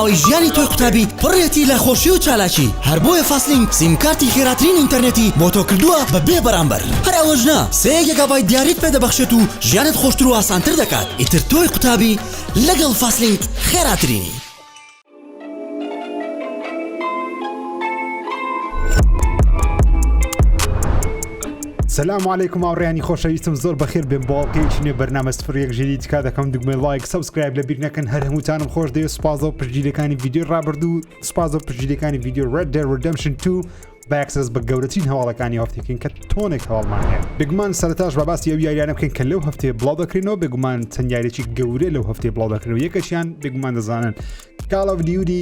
ماوەی ژیانی تۆی قوتابی پڕێتی لە خۆشی و چالاکی هەر بۆیە فاسلینگ سیمکارتی خێراترین ئینتەرنێتی بۆ تۆ کردووە بە بێ بەرامبەر هەر ئەوەش نا 3 گیگابایت دیاریت پێدەبەخشێت و ژیانت خۆشتر و ئاسانتر دەکات ئیتر تۆی قوتابی لەگەڵ فاسلینگ خێراترینی. سلام علیکم ئاڕێیانی خۆشەویستم زۆر بەخێر بێن باڵکەیەکی نوێ بەرنامە سفر یەک ژێری تکا دەکەم دوگمەی لایک سەبسکرایب لە بیر نەکەن هەر هەمووتانم خۆش دەوێت سوپاز و پشتگیریەکانی ڤیدیۆ ڕابردوو سوپاز و پشتگیریەکانی ڤیدیۆ Red Dead Redemption 2 باکسس بە گەورەترین هەواڵەکانی هەفتێکین کە تۆنێک هەواڵمان هەیە بێگومان سەرەتاش بەباستی ئەو یاریانە بکەین کە لەو هەفتەیە بڵاو دەکرێنەوە بێگومان چەند یاریێکی گەورە لەو هەفتەیە بڵاو دەکرێنەوە یەکەشیان بێگومان دەزانن Call of Duty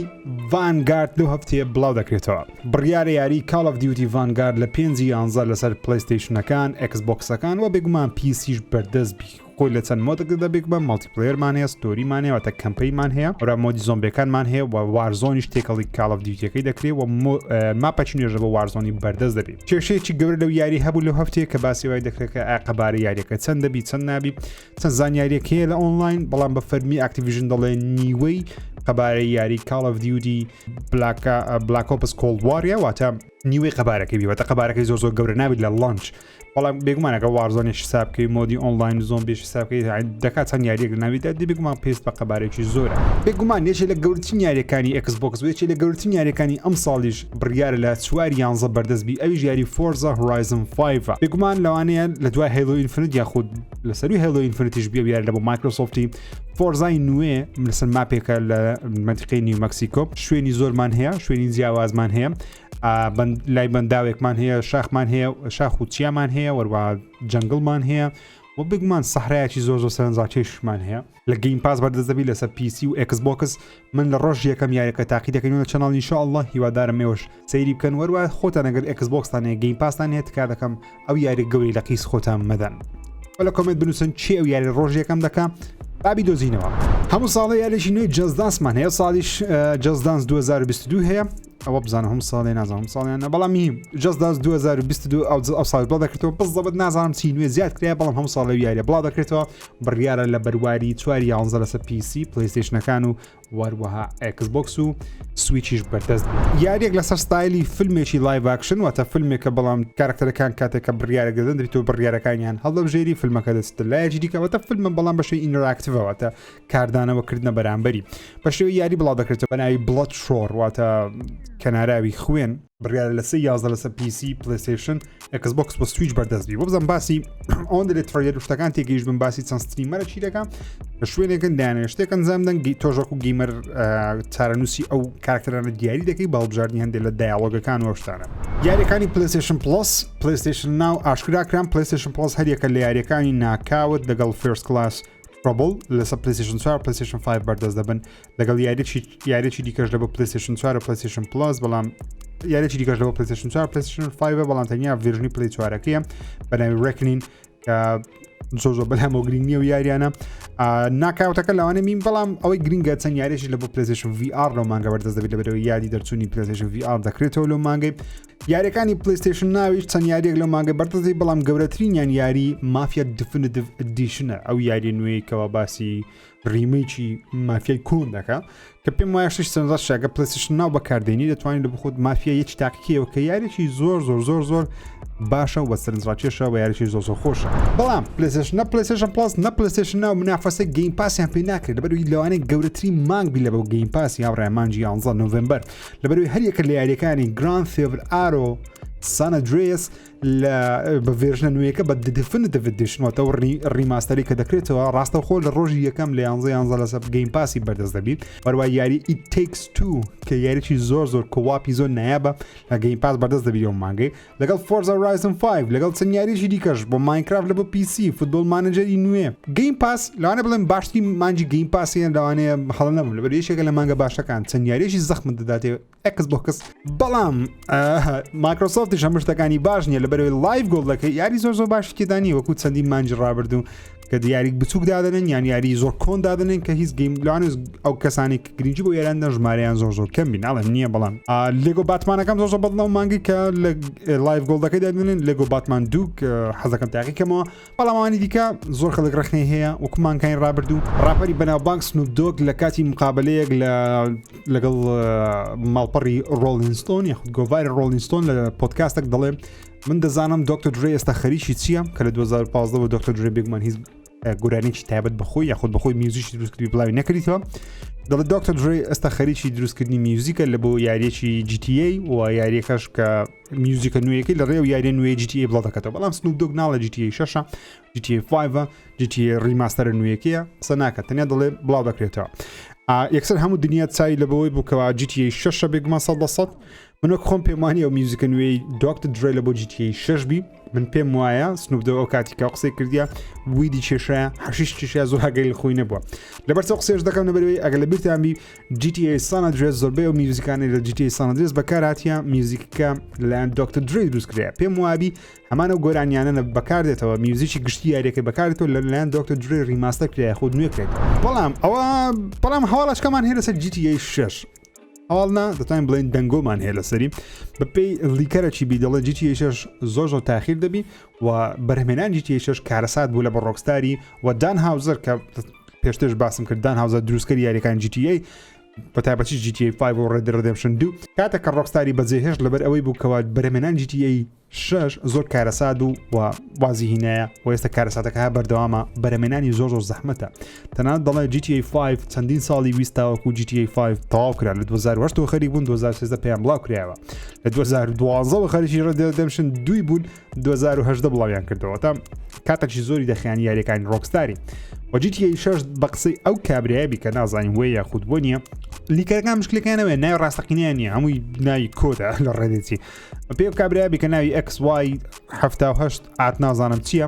Vanguard لەو هەفتەیە بڵاو دەکرێتەوە بڕیارە یاری Call of Duty Vanguard لە 5/11 لەسەر پلەیستیشنەکان Xboxەکان و بێگومان PCش بەردەست بی خۆی لە چەند مۆدەکەدا بێگومان مالتیپلەیەرمان هەیە ستۆریمان هەیە واتە کەمپەیمان هەیە ئەوە مۆدی زۆمبیەکانمان هەیە و وارزۆنیش تێکەڵی Call of Duty-ەکەی دەکرێت و ماپەچی نوێژە بە وارزۆنی بەردەست دەبێت کێشەیەکی گەورە لەو یاری هەبوو لەو هەفتەیە کە باسی وای دەکرێت کە قەبارە یاریەکە چەند دەبی چەند نابی چەند زانیاریەک هەیە لە ئۆنلاین بەڵام بە فەرمی Activision دەڵێ نیوەی قەبارەی یاری Call of Duty Black Ops Cold War واتە نیوەی قەبارەکەی بیوەتە قەبارەکەی زۆر گەورە نابێت لە لانچ بەڵام بێگومانەکە وارزۆنیش حسابکەی مۆدی ئۆنلاین و زۆمبیش حسابکەی دەکات چەند یاریەک ناویدا دی بێگومان پێست بە قەبارێکی زۆرە بێگومان یەکێک لە گەورەترین یاریەکانی Xbox و یەکێک لە گەورەترین یاریەکانی ئەم ساڵیش بڕیارە لە 4/11 بەردەست بی ئەویش یاری Forza Horizon 5 بێگومان لەوانەیە لە دوای Halo Infinite یاخود لەسەروی Halo Infiniteش بیا یاری لە بۆ مایکرۆسۆفتی فۆرزای نوێ لەسەر ماپێکە لە منتیقەی نیو مەکسیکۆ شوێنی زۆرمان هەیە شوێنی جیاوازمان هەیە لای بەنداوێکمان هەیە شاخمان هەیە شاخ و چیامان هەیە وەروە جەنگڵمان هەیە و بێگومان سەحرایەکی زۆر سەرنجاکێشمان هەیە لە گەیم پاس بەردەست دەبی لەسەر PC و Xbox من لە ڕۆژ یەکەم یاریەکە تاقی دەکەین لە چەناڵ ئینشاءالله هیوادارم ئێوەش سەیری بکەن وەروە خۆتان ئەگەر Xboxتان هەیە گەیم پاستان هەیە تکا دەکەم ئەو یاری گەوری لە قیس خۆتان مەدەن لە کۆمنت بنووسن چی ئەو یاری ڕۆژ یەکەم دەکەم بابی دۆزینەوە هەموو ساڵی یاریشی نوێی جەست دانسمان هەیە ساڵیش جەست دانس 2022 هەیە ئەوە بزانە هەموو ساڵی نازانم ساڵیان بەڵامی جەست دانس 2022 ئەو ساڵ بڵاو دەکرێتەوە بەڵام نازانم چی نوێ زیاد کرێ بەڵام هەموو ساڵی یاریە بڵاو دەکرێتەوە بڕیارە لە بەرواری 4/11 لەسەر PC پلەیستیشنەکان و وەروەها Xbox و سویچیش بەردەست یاریەک لەسەر ستایلی فیلمێکی لایڤ ئاکشن واتە فیلمێکە بەڵام کارکتەرەکان کاتێکە بڕیارە دەدەن دەبێتەوە بڕیارەکانیان هەڵدەبژێری فیلمەکە دەستە لایەکی دیکەوەتە فیلمە بەڵام بەشەی ئینتەراکتیڤەوەتە کاردانەوەکردنە بەرامبەری بەشێوەی یاری بڵاو دەکرێتەوە بەناوی بڵەد شۆڕ واتە کەناراوی خوێن بڕیارە لە 3/11 لەسەر PC پلەیستیشن Xbox بۆ سویچ بەردەستبی بۆ بزەم باسی ئەوەن دەێت فڕێت شتەکان تێگەیشت بن باسی چەند ستریمەرە چی دەکەم لە شوێنێکن دایانێ شتێک ئەنجام دەن تۆژەک و گیمەر چارەنووسی ئەو کارکتەرانە دیاری دەکەی باڵبژاردننی هەندێک لە دایاڵۆگەکان وەشتانە یاریەکانی پلەیستیشن پلس پلەیستیشن ناو ئاشکراکران پلەیستیشن پلس هەریەکە لە یاریەکانی ناکاوت لەگەڵ فێرست کلاس Trouble لەسەر PlayStation 4 PlayStation 5 بەردەست دەبن لەگەڵ یاریێکی دیکەش لە بۆ PlayStation 4 و PlayStation Plus بەڵام یاریێکی دیکەش لە بۆ PlayStation 4 PlayStation 5 بەڵام تەنیا ڤێرژنی Play 4ەکەیە بەناوی Reckoning کە زۆر بەلامەوە گرنگنیە و یاریانە ناکاوتەکە لەوانە مین بەڵام ئەوەی گرنگە چەند یاریێکی لە بۆ PlayStation VR لەو مانگە بەردەست دەبێت لەبەرەوەی یادی دەرچوونی PlayStation VR دەکرێتەوە لەو مانگەی یاریەکانی PlayStation ناویش چەند یاریێک لەو مانگە بەردەستی بەڵام گەورەترینیان یاری مافیا Definitive Editionە ئەو یاری نوێیکەوە باسی ریمیکی مافیای کۆن دەکە کە پێم وایە شش چەند شاگە PlayStation ناو بەکاردێنی دەتوانین لە بخۆت مافیا یەکی تاقیکەوە کە یاریێکی زۆر باشە و سەرنجڕاکێشە و یاریی زۆر خۆشە بەڵام PlayStation Plus نە PlayStation ناو منافەسە گەیم پاسیان پێ ناکرێت لەبەروی لەوانەیە گەورەترین مانگ بی لە بۆ گەیم پاسی هاوڕێ مانجی 11 نۆڤمبەر لەبەروی هەریەکە لە یاریەکانی Grand Theft Auto San Andreas بە ڤێرژنە نوێیەکە بە Definitive Edition واتە ڕیماستەری کە دەکرێتەوە ڕاستەوخۆ لە ڕۆژی یەکەم لە 11 لەسەر گەیم پاسی بەردەست دەبیت وەروە یاری It Takes Two کە یاریی زۆر کۆواپی زۆر نایابە لە گەیم پاس بەردەست دەبیت ئەو مانگەی لەگەڵ Forza Horizon 5 لەگەڵ چەند یاریشی دیکەش بۆ Minecraft لە بۆ PC فوتبۆل مانەجەری نوێ گەیم پاس لەوانە بڵێن باشترین مانجی گەیم پاسیان لەوانەیە هەڵە نەبوو لەبەر یەکێکە لە مانگە باشەکان چەند یاریشی زەخمت دەداتێ Xbox بەڵام مایکرۆسۆفتیش هەموو شتەکانی باش نییە لەبەرەوەی لایڤ گۆڵ دەکەی یاری زۆر باشکێدانی وەکو چەندی مانجی ڕابردوو کە دیاری بچووک دادنن یان یاری زۆر کۆن دادنن کە هیچ گەیم لەوانێت ئەو کەسانی گرنگجی بۆ یاران ژمارەیان زۆر کەم بین ئەڵێ نییە بەڵام لێگۆ باتمانەکەم زۆر بەڵام مانگی کە لە لایڤ گۆڵدەکەی دادنن لێگۆ باتمان دوو حەزەکەم تاقیکەمەوە بەڵامانی دیکە زۆر خەڵک ڕخنەی هەیە وەکومانکانی ڕابردوو ڕاپەری بەناوبانک سنوپ دۆگ لە کاتی مقابلەیەک لەگەڵ ماڵپەڕی ڕۆڵینستۆن یاخود گۆڤاری ڕۆڵینستۆن لە پۆدکاستێک دەڵێ من دەزانم دکتۆر درێ ئێستا خەریکی چییە کە لە 2015 بۆ دکتۆر درێ بێگومان هیچ گۆرانێکی تایبەت بەخۆی یاخود بەخۆی میوزیکی دروستکردی بڵاوی نەکردیتەوە دەڵێت دکتۆر درێ ئێستا خەریکی دروستکردنی میوزیکە لە بۆ یاریەکی GTA و یاریەکەش کە میوزیکە نوێیەکەی لە ڕێو یاری نوێی GTA بڵاو دەکاتەوە بەڵام سنوپ دۆگ ناڵە GTA 6 GTA 5 GTA ریماستەرە نوێیەکەیە قسە ناکات تەنیا دەڵێ بڵاو دەکرێتەوە یەکسەر هەموو دنیا چای لە بەوەی بووکەوە GTA 6 بێگومان 100% من وەک خۆم پێم وانە ئەو میوزیکە نوێی دکتۆر درێ لە بۆ GTA 6 بی من پێم وایە سنوپ دۆگ ئەو کاتی کە قسەی کردیا ویدی کێشایە حەشیش کێشایە زۆر هەگەی خۆی نەبووە لەبەرچەو قسەش دەکەم لەبەرەوەی ئەگەر لە بیرتان بی GTA San Andreas زۆربەی ئەو میوزیکانی لە GTA San Andreas بەکارهاتیە میوزیکەکە لەلایەن دکتۆر درێ دروستکرایە پێم وابی هەمان ئەو گۆرانیانە بەکاردێتەوە میوزیکی گشتی یاریەکە بەکارێتەوە لەلایەن دکتۆر درێ ریماستەر کرایە خۆ نوێ کرێت بەڵام هەواڵەشکەمان هەیە لەسەر GTA 6 ئەوڵنا دەتوانین بڵێن دەنگۆمان هەیە لەسەری بەپێی لیکەرەکی بی دەڵێ GTA 6 زۆر تاخیر دەبی و بەرهمێنان GTA 6 کارەسات بوو لە بە ڕۆکستاری و دان هاوزەر کە پێشتر باسم کرد دان هاوزەر دروستکەری یاریەکان GTA بەتایبەتی GTA 5 و Red Dead Redemption 2 کاتە کە ڕۆکستاری بەجێهێش لەبەر ئەوەی بوو کەوا بەرهمێنان GTA 6 زۆر کارەسات و وازی هینایە و ئێستا کارەساتەکە ها بەردەوامە بەرهمێنانی زۆر زەحمەتە تەنانەت دەڵێ GTA 5 چەندین ساڵی ویستاوەکو GTA 5 تەواو کرا لە 2008 خەریک بوون 2013 پێیان بڵاو کرایەوە لە 2012 خەریکی Red Dead Redemption 2 بوون 2018 بڵاویان کردەوە تا کاتێکی زۆری دەخیان یاریەکانی ڕۆکستاری و GTA 6 بە قسەی ئەو کابرایبی کە نازانین وێ یاخود بۆ نییە لیکەرەکان مشکلەکانەوە ناوی ڕاستەقینیان نییە هەمووی ناوی کۆدا لە ڕێدێتی پێ کابرایبی کە ناوی XY 78 ئات نازانم چییە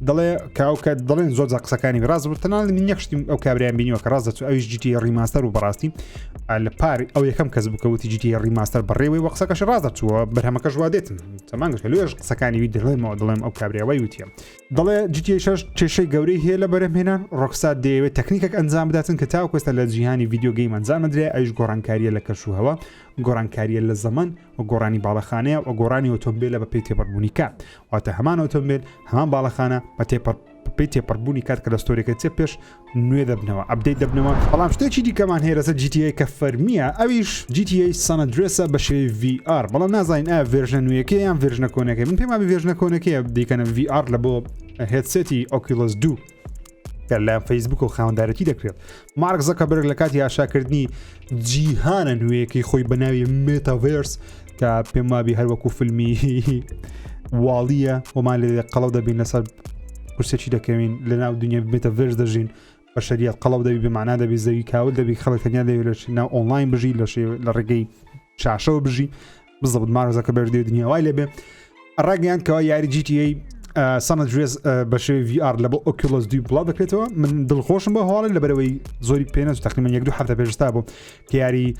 دەڵێ کاوکە دەڵێن زۆر قسەکانی ڕاست بوو تەنانەت من یەکشتی ئەو کابرایان بینیوە کە ڕاست دەچوو ئەویش GTA ریماستەر و بەڕاستی لە پاری ئەو یەکەم کەس بکەوتی GTA ریماستەر بەڕێوەی وە قسەکەش ڕاست دەچووە بەرهەمەکەش وا دێتن تەمانگەش لێش قسەکانی وی دەڵێمەوە دەڵێم ئەو کابرایەوەی وتیە دەڵێ GTA 6 کێشەی گەورەی هەیە لە بەرهەمهێنان ڕۆکستار دەیەوێت تەکنیکێک ئەنجام بداتن کە تاوەکو ئێستا لە جیهانی ڤیدیۆ گەیم ئەنجام نەدرێ ئەویش گۆڕانکاریە لە کەشوهەوە گۆڕانکاریە لە زەمن و گۆڕانی باڵەخانەیە و گۆڕانی ئۆتۆمبیلە بە پێی تێپەڕبوونی کات واتە هەمان ئۆتۆمبیل هەمان باڵەخانە بە پێی تێپەڕبوونی کات کە لە ستۆریەکە چێ پێش نوێ دەبنەوە ئەپدەیت دەبنەوە بەڵام شتێکی دیکەمان هەیە لەسەر GTA کە فەرمیە ئەویش GTA San Andreas بە شێوەی VR بەڵام نازانین ئایا ڤێرژنە نوێیەکەی یان ڤێرژنە کۆنەکەی من پێم وابی ڤێرژنە کۆنەکەیە دیکەنە VR لە بۆ هێدسێتی Oculus 2 کە لە فەیسبوک و خاوەندارەتی دەکرێت مارک زەکەربەرگ لە کاتی ئاشاکردنی جیهانە نوێیەکەی خۆی بەناوی مێتاڤێرس کە پێم وابی هەروەکو فیلمی واڵیە ومان لێ قەڵەو دەبین لەسەر پرسێکی دەکەوین لە ناو دنیا مێتاڤێرس دەژین بە شەریعەت قەڵەو دەبی بەمانا دەبی زەوی کاول دەبی خەڵک تەنیا دەبی لە ناو ئۆنلاین بژی لە ڕێگەی شاشەوە بژی بزەبت مارک زەکەربەرگ دێ دنیا وای لێبێ ڕاگەیان کەوا یاری GTA San Andreas بە شێوەی VR لە بۆ Oculus 2 بڵاو دەکرێتەوە من دڵخۆشم بە هەواڵی لەبەرەوەی زۆری پێنە تقریبا 1-2 هەفتە پێشتا بوو کە یاری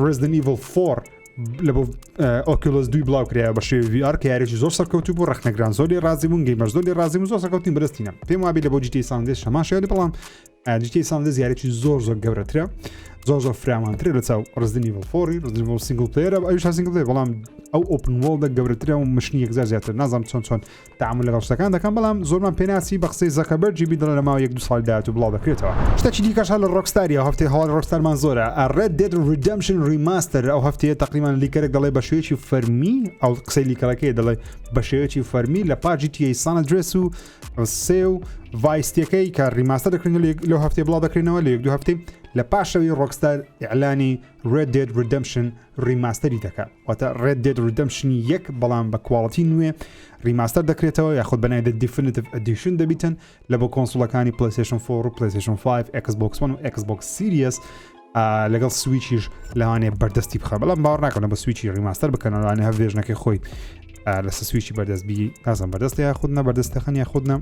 Resident Evil 4 لە بۆ Oculus 2 بڵاو کرایە بە شێوەی VR کە یاریی زۆر سەرکەوتوو بوو ڕخنەگران زۆری ڕازی بوون گەیمەر زۆری ڕازی و زۆر سەرکەوتین بەدەستینە پێم وابی لە بۆ GTA San Andreas شەما شێوە بەڵام GTA San Andreas یاریی زۆر گەورەترە زۆر فراوانترە لە چاو Resident Evil 4 Resident Evil single player ئەویش single player بەڵام ئەو open world گەورەترە و مشنی یەکزار زیاتر نازانم چۆن تعامل لەگەڵ شتەکان دەکەم بەڵام زۆرمان پێناسی بە قسەی زەکەربەرگی بیدڵە لە ماوە 1-2 ساڵی داهاتوو بڵاو دەکرێتەوە شتێکی دیکەش لە ڕۆکستاری ئەو هەفتەی هەواڵی ڕۆکستارمان زۆرە Red Dead Redemption Remaster ئەو هەفتەیە تقریبا لیکەرێک دەڵێ بە شێوەیەکی فەرمی ئەو قسەی لیکەرەکەی دەڵێ بە شێوەیەکی فەرمی لە پاش GTA San Andreas و سێ و ڤایستەکەی کە ریماستەر دەکرێن لەو هەفتەی بڵاو دەکرێنەوە لە 1-2 هەفتەی لە پاشەوەی ڕۆکستار ئیعلانی Red Dead Redemption ریماستەری دەکات واتە Red Dead Redemption 1 بەڵام بە کواڵیتی نوێ ریماستەر دەکرێتەوە یاخود بەنای Definitive Edition دەبیتن لە بۆ کۆنسۆڵەکانی PlayStation 4 و PlayStation 5 Xbox One و Xbox Series لەگەڵ سویچیش لەوانێ بەردەستی بخە بەڵام باوەڕ ناکەم بە سویچی ریماستەر بکەن لەوانێ هەڤێژنەکەی خۆی لەسەر سویچی بەردەستبی نازانم بەردەستە یاخودنە بەردەستەخەن یاخودنە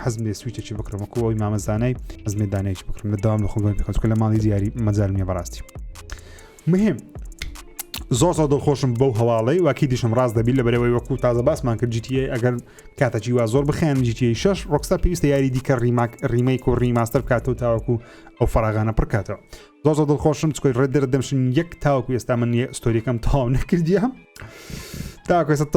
حەزم لێ سویچێکی بکڕمەکو ئەوی مامەزانەی حەزمێ دانەیەکی بکڕم لە داوام لە خۆگەڵی پێکەوت کە لە ماڵی دیاری مەجال نییە بەڕاستی مهم زۆر دڵخۆشم بەو هەواڵەی واکی دیشم ڕاست دەبی لە بەرەوەی وەکو تازە باسمان کرد GTA ئەگەر کاتەکی وا زۆر بخیان GTA 6 ڕۆکستار پێویستە یاری دیکە ریمەیک و ریماستەر بکاتەوە تاوەکو ئەو فەراغانە پڕکاتەوە زۆر دڵخۆشم چکۆی Red Dead Redemption 1 تاوەکو ئێستا من ستۆریەکەم تەواو نەکردیە تاوەکو ئێستا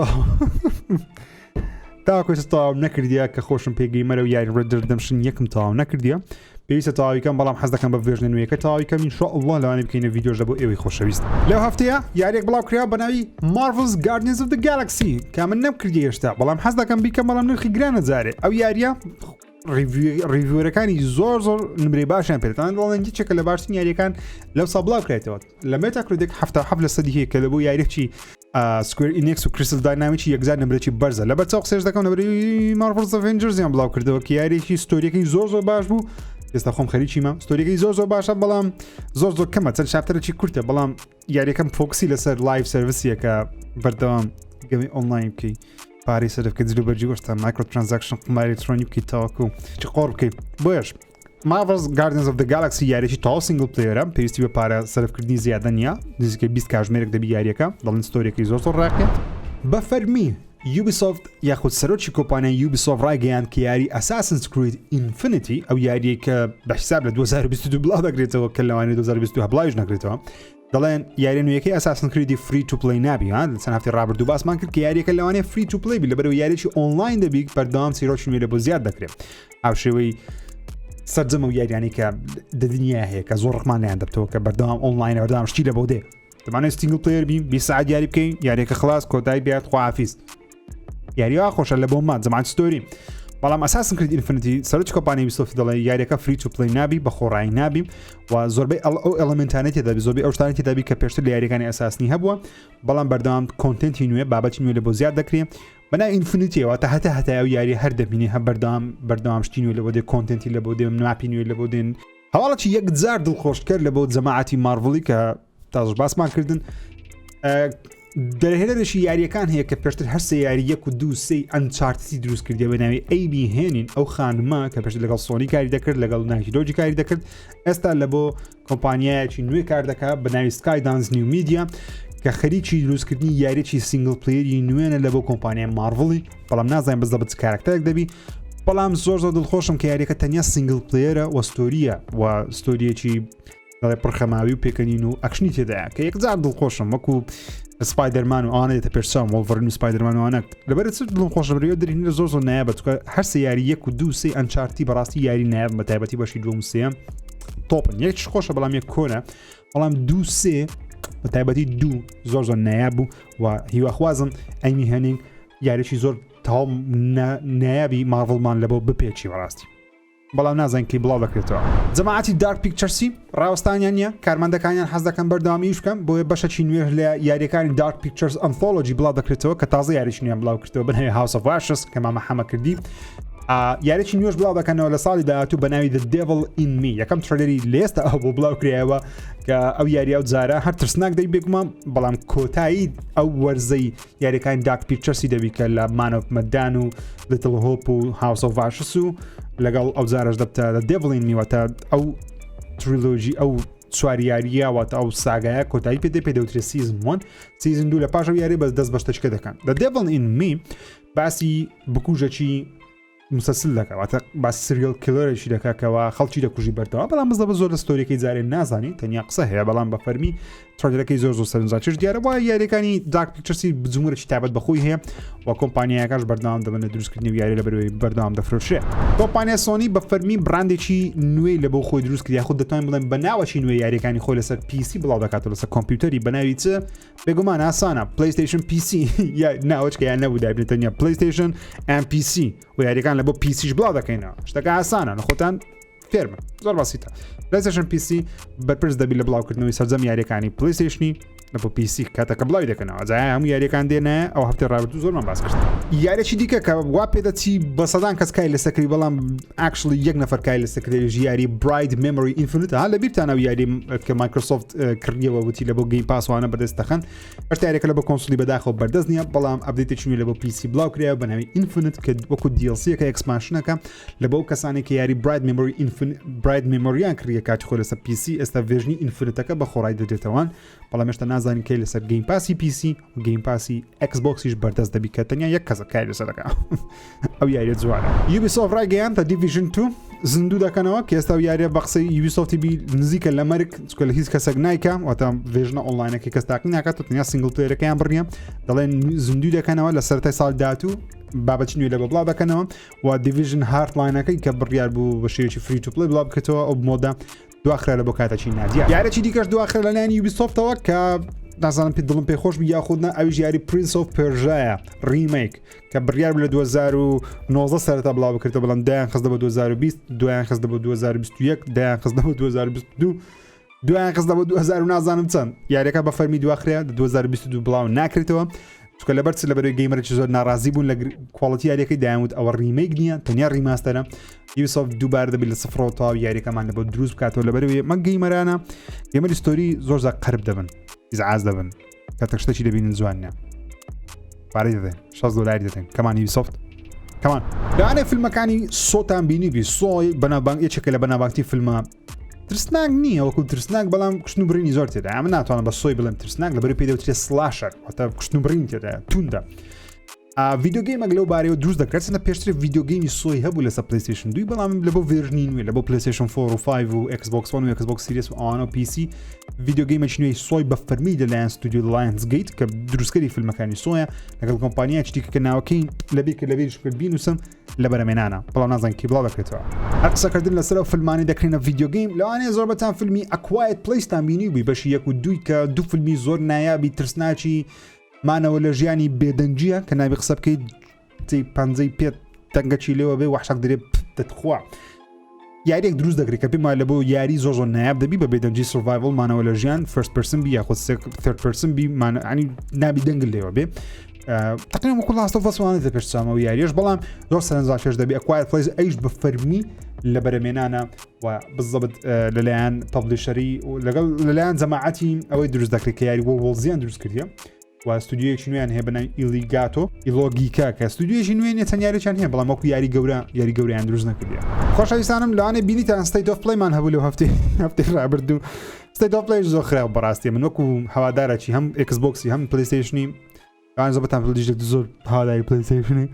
تەواو نەکردیە کە خۆشم پێگەیمەرە و یاری Red Dead Redemption 1 تەواو نەکردیە پێویستە تەواویکەم بەڵام حەز دەکەم بە ڤێژنە نوێیەکە تەواویکەم ئینشاءالله لەوانێ بکەینە ڤیدیۆش بۆ ئێوەی خۆشەویست لەو هەفتەیە یاریێک بڵاو کرا بە ناوی Marvel's Guardians of the Galaxy کە من نەمکردی هێشتا بەڵام حەز دەکەم بیکەم بەڵام نرخی گرانە جارێ ئەو یاریە ریڤیۆرەکانی زۆر نمرەی باشیان پێێتان دەڵێن هیچێکە لە باشترین یاریەکان لەو سا بڵاو کرێتەوە لە Metacritic 77% هەیە کە لە بۆ یاریێکی Square Enix و Crystal Dynamics یەکجار نمرەی بەرزە لە بەرچاو قسەش دەکەم لەبەری Marvel's Avengers یان بڵاو کردەوە کە یاریێکی ستۆریەکەی زۆر باش بوو ئێستا خۆم خەریکیمە ستۆریەکەی زۆر باشە بەڵام زۆر کەمە چەند شاپتەرێکی کورتە بەڵام یاریەکەم فۆکسی لەسەر لایڤ سەرویسیە کە بەردەوام گەمی ئۆنلاین بکەی پارەی سەرفکە جلو بەرجی وەشتا مایکرۆ ترانزاکشن قماری ئەلکترۆنی بکەی تاوەکو چ قۆڕ بکەیت بۆیش Marvel's Guardians of the Galaxy یاریێکی تاو سینگل پلەیەرە پێویستی بە پارە سەرفکردنی زیادە نییە نزیکەی 20 کاتژمێرێک دەبی یاریەکە دەڵێن ستۆریەکەی زۆر ڕاکێت بە فەرمی Ubisoft یاخود سەرۆکی کۆمپانیای Ubisoft ڕایگەیاند کە یاری Assassin's Creed Infinity ئەو یاریە کە بەحساب لە 2022 بڵاو دەکرێتەوە کە لەوانەیە 2022 بڵاویش نەکرێتەوە دەڵێن یاری نوێیەکەی Assassin's Creed free to play نابی چەند هەفتەی ڕابردوو باسمان کرد کە یاریەکە لەوانەیە free to play بی لەبەرەوە یاریێکی ئۆنلاین دەبی بەردەوام سیرۆکی نوێ لە بۆ زیاد دەکرێت ئەو شێوەی سەرجەمە و یاریانی کە دنیا هەیە کە زۆر ڕقمانیان دەبتەوە کە بەردەوام ئۆنلاین بەردەوام شتی لە بۆ دێ دەمانێت سینگل پلەیەر بین 20 ساعت یاری بکەین یاریەکە خلاص کۆتایی بێت خواحافیز یاریوا خۆشە لە بۆ ما جەماعەت ستۆری بەڵام Assassin's Creed Infinity سەرۆکی کۆمپانیای Ubisoft دەڵێ یاریەکە free to play نابی بە خۆڕایی نابی و زۆربەی ئەو ئەلمنتانە تێدا بی زۆربەی ئەو شتانی تێدا بی کە پێشتر لە یاریەکانی ئەساسنی هەبووە بەڵام بەردەوام کۆنتنتی نوێ بابەتی نوێ لە بۆ زیاد دەکرێت بەناو ئینفینیتیەوە تا هەتا ئەو یاری هەر دەبینی هە بەردەوام شتی نوێ لە بۆ دێ کۆنتنتی لە بۆ دێ ماپی نوێ لە بۆ دێن هەواڵەکی یەکجار دڵخۆشکرد لە بۆ جەماعەتی مارڤڵی کە تاژ باسمان کردن دەرهێنەرشی یاریەکان هەیە کە پێشتر هەر سێ یاری 1 و 2 3 ئەنچارتی دروست کردی بە ناوی ئەیبی هێنین ئەو خانمە کە پێشتر لەگەڵ سۆنی کاری دەکرد لەگەڵ ناکیلۆجی کاری دەکرد ئێستا لە بۆ کۆمپانیایەکی نوێ کار دەکات بە ناوی Skydance New Media کە خەریکی دروستکردنی یاریێکی سینگل پلەیەری نوێنە لە بۆ کۆمپانیای مارڤڵی بەڵام نازانم بەس دەبێت کارکتەرێک دەبی بەڵام زۆر دڵخۆشم کە یاریەکە تەنیا سینگل پلەیەرە و ستۆریە و ستۆریەکی دەڵێ پڕخەماوی و پێکەنین و ئەکشنی تێدایە کە یەکجار دڵخۆشم وەکو سپایدەرمان و ئەوانە دێتە پێشچاوم وڵڤەرین و سپایدەرمان وانە لەبەر چ دڵخۆشم ڕێوە دەرینە زۆر نایە بەچکە هەر سێ یاری 1 و 2 3 ئەنچارتی بەڕاستی یاری نایە بە تایبەتی بەشی دووەم و سێم تۆپن یەکیش خۆشە بەڵام یەک کۆنە بەڵام 2 3 بە تایبەتی 2 زۆر نایە بوو و هیواخوازم ئەیمی هێنینگ یاریێکی زۆر تەواو نایابی مارڤڵمان لە بۆ بپێکی بەڕاستی بەڵام نازانین کەی بڵاو دەکرێتەوە جەماعەتی دارک پیکچەرسی ڕاوەستانیان نییە کارمەندەکانیان حەز دەکەن بەردەوامیش بکەن بۆیە بەشەکی نوێ لە یاریەکانی دارک پیکچەرز ئەنثۆلۆجی بڵاو دەکرێتەوە کە تازە یاریی نوێیان بڵاو کردەوە بنهێ House of Ashes کە مامە حەمە کردی یاریی نوێش بڵاو دەکەنەوە لە ساڵی داهاتوو بە ناوی The Devil in Me یەکەم ترێلەری لێستا ئەو بۆ بڵاو کرایەوە کە ئەو یاریە و جارە هەر ترسناک دەی بێگومان بەڵام کۆتایی ئەو وەرزەی یاریەکانی دارک پیکچەرسی دەبی کە لە Man of Medan و Little Hope و House of Ashes و لەگەڵ ئەو جارش دەبتە The Devil in Me واتە ئەو تریلۆژی ئەو چواریاریە واتە ئەو ساگایە کۆتایی پێدەوترێت سیزن 1 سیزن 2 لە پاشە یاری بەس دەست بەشتەچکە دەکەن The Devil in Me باسی بکوژەکی مسلسل دەکات واتە باسی سریال کیلەرێکی دەکاتەوە خەڵکی دەکوژی بەردەوە بەڵام بەس زۆر لە ستۆریەکەی جارێ نازانی تەنیا قسە هەیە بەڵام بە فەرمی ترێلەکەی زۆر سەرنجاچش دیارە وایە یاریەکانی دارک پیکچەرسی بجومورێکی تایبەت بەخۆی هەیە و کۆمپانیایەکەش بەردەوام دەبن لە دروستکردنی یاری لەبەرەوەی بەردەوام دەفرۆشێت کۆمپانیای سۆنی بە فەرمی براندێکی نوێی لە بۆ خۆی دروست کرد یاخود دەتوانین بڵێن بە ناوەکی نوێ یاریەکانی خۆی لەسەر PC بڵاو دەکاتەوە لەسەر کۆمپیوتەری بە ناوی چ بێگومان ئاسانە PlayStation PC یا ناوەچکە یان نەبوو دابنێت تەنیا PlayStation and PC و یاریەکان لە بۆ PCش بڵاو دەکەینەوە شتەکە ئاسانە لە خۆتان فێرمە زۆر باسیتە PlayStation PC بەرپرس دەبی لە بڵاوکردنەوەی سەرجەم یاریەکانی PlayStationی لە بۆ PC کاتەکە بڵاوی دەکەنەوە جای هەموو یاریەکان دێنە ئەو هەفتەی ڕابردوو زۆرمان باس کرد یاریێکی دیکە کە وا پێدەچی بە سەدان کەس کای لەسەکری بەڵام actually یەک نەفەر کای لەسەکری یاری Bright Memory Infinite ها لە بیرتانەوە یاری کە Microsoft کردیەوە وتی لە بۆ Game Pass وانە بەدەست دەخەن هەر یاریەکە لە بۆ کۆنسۆلی بەداخەوە بەردەست نییە بەڵام ئەپدێتێکی نوێ لە بۆ PC بڵاو کرایەوە بە ناوی Infinite کە وەکو DLC-ەکە expansionەکە لە بۆ کەسانی کە یاری Bright Memory براید مێمۆریان کردیە کاتی خۆ لەسەر پیسی ئێستا ڤێژنی ئینفرتەکە بە خۆڕای دەدرێتەوەن بەڵام هێشتا نازانین کەی لەسەر گەیم پاسی پیسی و گەیم پاسی ئەکسبۆکسیش بەردەست دەبی کە تەنیا یەک کەسە کاری لەسەرەکە ئەو یاریە جوانە یوبیسۆفت ڕایگەیان تا دیڤیژن 2 زیندوو دەکەنەوە کە ئێستا یاریە بە قسەی یوبیسۆفتی بی نزیکە لە مەرگ چکە لە هیچ کەسێک نایکە واتە ڤێژنە ئۆنلاینەکەی کەس تاقی ناکات و تەنیا سینگڵ پلەیەرەکەیان بڕیە دەڵێن زیندوو دەکەنەوە لە سەرەتای ساڵ داهاتوو بابەتی نوێ لە بڵاو دەکەنەوە و دیڤیژن هارتلاینەکەی کە بڕیار بوو بە شێوەیەکی فری تو پڵی بڵاو بکەیتەوە ئەو مۆدە دواخرا لە بۆ کاتەچی نادیە یارێکی دیکەش دواخرا لەلایەن یوبیسۆفتەوە کە نازانم پێ دڵم پێ خۆش بی یاخودنا ئەویش یاری پرینس ئۆف پێرژایە ریمیک کە بڕیار بوو لە 2019 سەرەتا بڵاو بکرێتەوە بەڵام دایان خستە بە 2020 دوایان خستە بە 2021 دایان خستە بە 2022 دوایان خستە بە 2000 نازانم چەند یاریەکە بە فەرمی دواخرا 2022 بڵاو ناکرێتەوە چکە لەبەر لەبەرەوەی گەیمەرێکی زۆر ناڕازی بوون لە کوڵەتی یاریەکەی دایانوت ئەوە ریمیک نییە تەنیا ریماستەرە یوبیسۆفت دووبارە دەبێت لە سفرەوە تەواو یاریەکەمان لە بۆ دروست بکاتەوە لەبەرەوەی مە گەیمەرانە گەیمەری ستۆری زۆر زە قەرب دەبن ئیزعاج دەبن کە تەشتێکی دەبینن جوانە پارەی دەدەن $6 دەدەن کەمان یوبیسۆفت کەمان لەوانەیە فیلمەکانی سۆتان بینیبی سۆی بەناوبانگ یەکێکە لە بەناوبانگی فیلمە ترسناک نییە وەکو ترسناک بەڵام کشتن و برینی زۆر تێدا ئەمە ناتوانم بە سۆی بڵێم ترسناک لەبەرەوەی پێی دەوترێت سلاشەر واتە کشتن و برین تێدایە توندە ڤیدیۆگەیمێک لەو بارەیەوە دروست دەکرێت چەندە پێشتر ڤیدیۆگەیمی سۆی هەبوو لەسەر پلەیستیشن 2 بەڵام لە بۆ ڤێژنی نوێ لە بۆ پلەیستیشن 4 و 5 و ئەکسبۆکس 1 و ئەکسبۆکس سیریس و ئەوانە و پیسی ڤیدیۆگەیمێکی نوێی سۆی بە فەرمی لەلایەن ستودیۆ لایەنسگەیت کە دروستکەری فیلمەکانی سۆیە لەگەڵ کۆمپانیای چتیکە کە ناوەکەی لەبیر کە لەبیرش کرد بینوسم لە بەرەمێنانە بەڵام نازان کی بڵاو دەکرێتەوە هەر قسەکردن لەسەر ئەو فیلمانی دەکرێنە ڤیدیۆگەیم لەوانەیە زۆربەتان فیلمی ئەکوایت پلیستان بینیوبی بەشی 1 و 2 کە دوو فیلمی زۆر نایابی ترسناکی مانەوە لە ژیانی بێدەنجیە کە نابی قسە بکەیت پەنجەی پێت تەنگەچی لێوە بێ وحشەک دەرێ دەتخوا یاریێک دروست دەکرێت کە پێم وایە لە بۆ یاری زۆر نایاب دەبی بە بێدەنجی سڤایڤڵ مانەوە لە ژیان فەرست پەرسن بی یاخود ثرد پەرسن بی ینی نابی دەنگل لێوە بێ تقریبا وەکو لاست ئۆف ئەس وانێتە پێشچامەوە یاریش بەڵام زۆر سەرنجاشێش دەبی ئەکوایت پلیس ئەیش بە فەرمی لە بەرەمێنانە و بزەبت لەلایەن پەبلیشەری و لەگەڵ لەلایەن جەماعەتی ئەوەی دروست دەکرێت کە یاری وۆڵزیان دروست کردیە و ستودیۆیەکی نوێیان هەیە بەناوی ئیلیگاتۆ ئیلۆگیکا کە ستودیۆیەکی نوێنێ چەند یارییان هەیە بەڵام وەکو یاری گەوریان دروست نەکردیە خۆشەویستانم لەوانێ بینیتان ستیت ئۆف پڵەیمان هەبوو لەو هەفتەی ڕابردوو ستیت ئۆف پڵەی زۆر خراپ بەڕاستی من وەکو هەوادارەکی هەم ئەکسبۆکسی هەم پلەیستیشنی ئەوان زۆربەتان پڵیژێت زۆر هەواداری پلەیستیشنی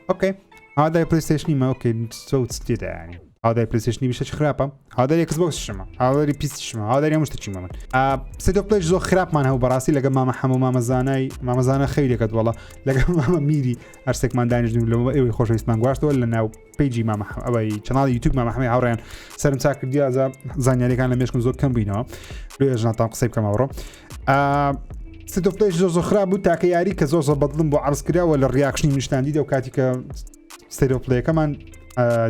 ئۆکەی هەواداری پلەیستیشنی ما ئۆکەی چۆت تێتە یانی هەواداری پلەیستیشنی بیشتە خراپە هەواداری ئەکسبۆکسیشمە هەواداری پیسیشمە هەواداری هەموو شتێکیمە من ستیت ئۆف پڵەی زۆر خراپمان هەبوو بەڕاستی لەگەڵ مامە هەموو مامەزانە خەیرێکت وەڵە لەگەڵ مامە میری هەرسێکمان دانیشتین لەوە ئێوەی خۆشەویستمان گواستەوە لە ناو پیجی مامە ئەوەی چەناڵی یوتیوب مامە هەمووی هاوڕێیان سەرم چاک کردی زانیاریەکان لە مێشکم زۆر کەم بووینەوە لێ ژناتان قسەی بکەم ئەوڕۆ ستیت ئۆف پڵەی زۆر خراپ بوو تاکە یاری کە زۆر بەدڵم بۆ عرضکراوە لە ڕیاکشنی نیشتاندیدا و کاتی کە ستیت ئۆف پڵەیەکەمان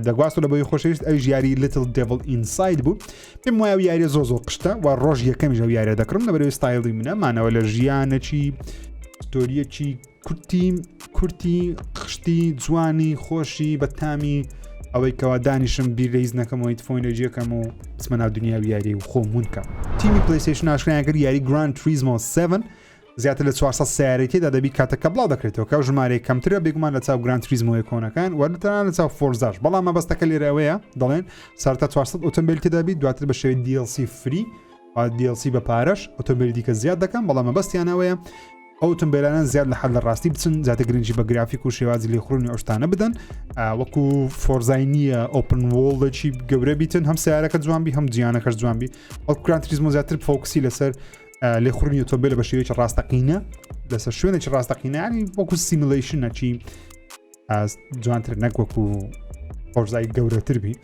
دەگواستە لە بۆی خۆشەویست ئەویش یاری لیتل دیڤڵ ئینساید بوو پێم وایە یاری زۆر قشتە و ڕۆژ یەکەمیش ئەو یاریە دەکڕم لەبەرەوەی ستایلی منە مانەوە لە ژیانەکی ستۆریەکی کورتی قشتی جوانی خۆشی بەتامی ئەوەی کەوا دانیشم بیرڕیز نەکەمەوەی تفۆینەرژیەکەم و بچمە ناو دنیا یاری و خۆمونکە تیمی پلەیستیشن ئاشکرایان کرد یاری گراند توریزمۆ 7 زیاتر لە 400 سیارێتێدا دەبی کاتەکە بڵاو دەکرێتەوە کە ژمارەی کەمترە بێگومان لە چاو گراند توریزمۆی کۆنەکان وەرتەنان لە چاو فۆرزاش بەڵام مەبەستەکە لێرەوەیە دەڵێن سەرتا 400 ئۆتۆمبیل تێدابی دواتر بە شێوەی DLC فری DLC بە پارەش ئۆتۆمبیل دیکە زیاد دەکەم بەڵام مەبەستیانەوەیە ئەو ئۆتۆمبیلانە زیاد لە حەل لە ڕاستی بچن زیاتر گرنگی بە گرافیک و شێوازی لێخڕونی ئەوشتانە بدەن وەکو فۆرزای نییە ئۆپن وۆڵدەچی گەورە بیتن هەم سیارەکە جوانبی هەم جیانەکەش جوانبی ئەو گراند توریزمۆ زیاتر فۆکسی لەسەر لێخڕنی ئۆتۆمبیل بە شێوەیەکی ڕاستەقینە لەسەر شوێنێکی ڕاستەقینانی وەکو سیمولیشنەکی جوانتر نەک وەکو فۆرزای گەورەتر بی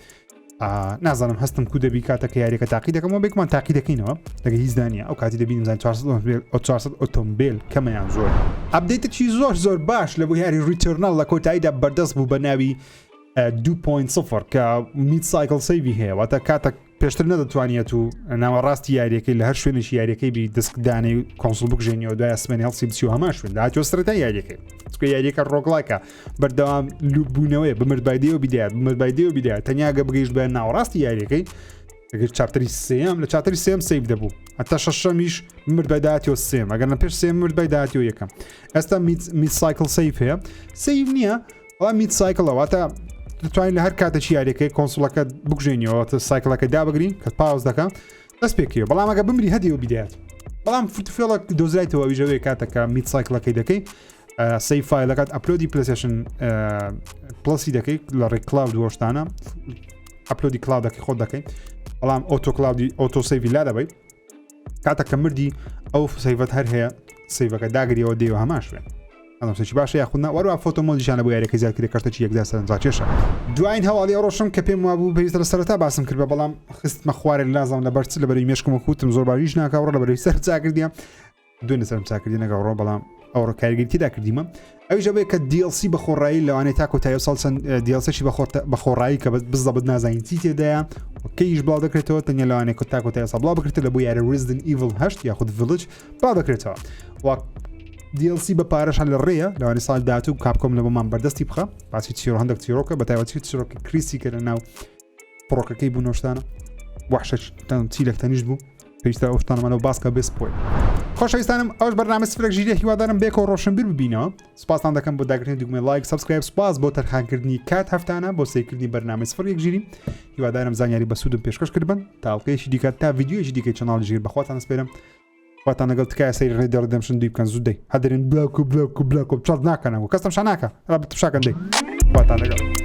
نازانم هەستم کو دەبی کاتەکە یاریەکە تاقی دەکەمەوە بێکمان تاقی دەکەینەوە لەگە هیچ دانیە ئەو کاتی دەبینیم 400 ئۆتۆمبیل کەمەیان زۆر ئەپدەیتێکی زۆر باش لە بۆ یاری ریترنال لە کۆتاییدا بەردەست بوو بە ناوی 2.0 کە میت سایکل سەیوی هەیە واتە کاتە پێشتر نەدەتوانێت و ناوەڕاستی یاریەکەی لە هەر شوێنێکی یاریەکەی بی دەستدانەی کۆنسڵ بکژێنیەوە دوای ئەسمێنی هەڵسی بچی و هەمان شوێن داهاتۆ سەرەتای یاریەکەی چکە یاریەکە ڕۆگڵایکە بەردەوام لوببوونەوەی بمردبایدەوە بیدایە تەنیا گە بگەیشت بە ناوەڕاستی یاریەکەی ئەگەر چاپتەری سێم لە چاپتەری سێم سیف دەبوو هەتا شەشەمیش مردبایداتیەوە سێم ئەگەر لە پێش سێم مردبایداتیەوە یەکەم ئێستا میت سایکل سیف هەیە سیف نییە بەڵام میت سایکڵەوە واتە دەتوانین لە هەر کاتێکی یاریەکەی کۆنسڵەکە بکوژێنیەوە تا سایکلەکە دابگرین کە پاوز دەکە دەست پێکەوە بەڵام ئەگە بمری هەدیەوە بیدات بەڵام فرتفێڵە دۆزرایتەوە ویژەوەی کاتەکە میت سایکلەکەی دەکەی سی فایلەکەت ئەپلۆدی پلەسێشن پلسی دەکەیت لە ڕێک کلااود وەشتانە ئەپلۆدی کلااودەکەی خۆت دەکەیت بەڵام ئۆتۆکلاودی ئۆتۆسەیڤی لا دەبیت کاتەکە مردی ئەو سەیڤەت هەر هەیە سەیڤەکە داگریەوە دێوە هەماشوێ ئەمسەی باشە یاخودنا وەروە فۆتۆمۆلیشانە بۆ یاریەکە زیادکردی کەرتەی یەکدا سەرنجاکێشە دوایین هەواڵی ڕۆشم کە پێم وابوو پێویستە لە سەرەتا باسم کرد بەڵام خستمە خوارێک لازم لە بەرچ لە بەری مێشکم کوتم زۆر باریش ناکاوڕە لە بەری سەر چاکردیە دوێنە سەرم چاکردی نەگەڕۆ بەڵام ئەوڕ کارگەری تێدا کردیمە ئەویش بێت کە دیLC بە خۆڕایی لەوانەیە تا کۆتایی ساڵ چەند دیLCشی بە خۆڕایی کە بزەبت نازانین چی تێدایە کەیش بڵاو دەکرێتەوە تەنیا لەوانەیە کۆتا کۆتایی سا بڵاو بکرێتە لە بۆ یارە Resident Evil 8 یاخود Village بڵاو دەکرێتەوە دیLC بە پارەشان لە ڕێە لەوانی ساڵ داهاتوو کاپکۆم لە بۆمان بەردەستی بخە باسی چیرۆ هەندێک چیرۆکە بە تایبەتی چیرۆکی کریسی کە لە ناو پڕۆکەکەی بوو نۆشتانە وحشە چیلێک تەنیشت بوو پێویستە ئەوشتانەمانەوە باسکە بێسپۆی خۆشەویستانم ئەوش بەرنامە سفرێک ژیرە هیوادارم بێکەوە ڕۆشنبیر ببینەوە سپاسان دەکەم بۆ داگرتنی دوگمەی لایک سبسکرایب سپاس بۆ تەرخانکردنی کات هەفتانە بۆ سێکردنی بەرنامەی سفرێک ژیری هیوادارم زانیاری بە سوودم پێشکەش کردبن تاڵقەیەکی دیکە تا ڤیدیۆیەکی دیکەی چەناڵ ژیر بەخواتان سپێرم خواتان لەگەڵ تکایە سەیری ڕێ دەڕدەمشن دوی بکەن زوو دەی هەدرین بلاک و چاڵ ناکەنەوە کەستم شاناکە ڕابەت شاکەن دەی خواتان لەگەڵ